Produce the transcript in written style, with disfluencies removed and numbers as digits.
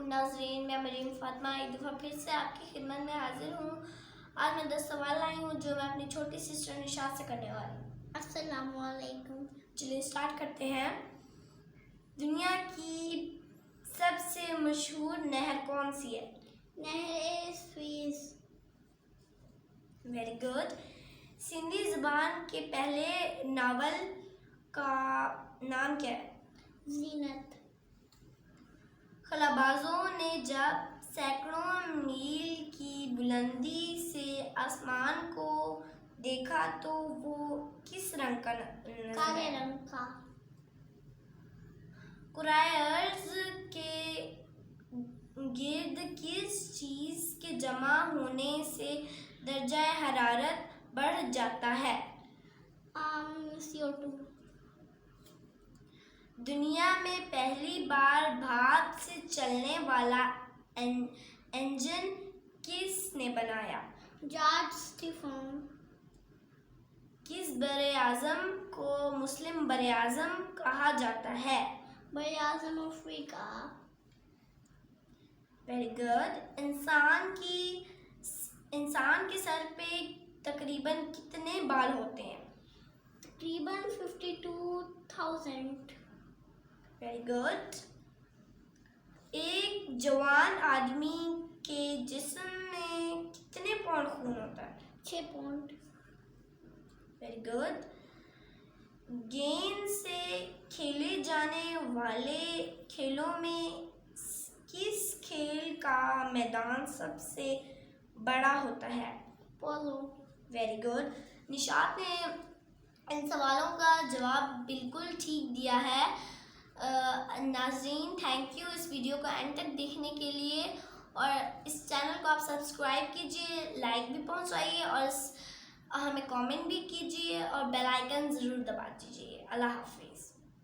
ناظرین، میں مریم فاطمہ ایک دفعہ پھر سے آپ کی خدمت میں حاضر ہوں۔ آج میں 10 سوال لائی ہوں جو میں اپنی چھوٹی سسٹر نشاط سے کرنے والی ہوں۔ السلام علیکم۔ چلیے اسٹارٹ کرتے ہیں۔ دنیا کی سب سے مشہور نہر کون سی ہے؟ نہر سوئس۔ Very good. سندھی زبان کے پہلے ناول کا نام کیا ہے؟ زینت۔ خلابازوں نے جب سینکڑوں میل کی بلندی سے آسمان کو دیکھا تو وہ کس رنگ کا نظر آیا؟ کالے رنگ کا۔ کرۂ ارض کے گرد کس چیز کے جمع ہونے سے درجہ حرارت بڑھ جاتا ہے؟ CO2۔ دنیا میں پہلی بار بھاپ سے چلنے والا انجن کس نے بنایا؟ George Stephen. کس براعظم کو مسلم براعظم کہا جاتا ہے؟ براعظم افریقہ۔ Very good. انسان کے سر پہ تقریباً کتنے بال ہوتے ہیں؟ تقریباً 52,000۔ Very good. ایک جوان آدمی کے جسم میں کتنے پاؤنڈ خون ہوتا ہے؟ 6 پاؤنڈ۔ Very good. گیند سے کھیلے جانے والے کھیلوں میں کس کھیل کا میدان سب سے بڑا ہوتا ہے؟ پولو۔ Very good. نشاط نے ان سوالوں کا جواب بالکل ٹھیک دیا ہے۔ ناظرین، تھینک یو اس ویڈیو کو اینڈ تک دیکھنے کے لیے، اور اس چینل کو آپ سبسکرائب کیجیے، لائک بھی پہنچائیے اور ہمیں کامنٹ بھی کیجیے اور بیل آئیکن ضرور دبا دیجیے۔ اللہ حافظ۔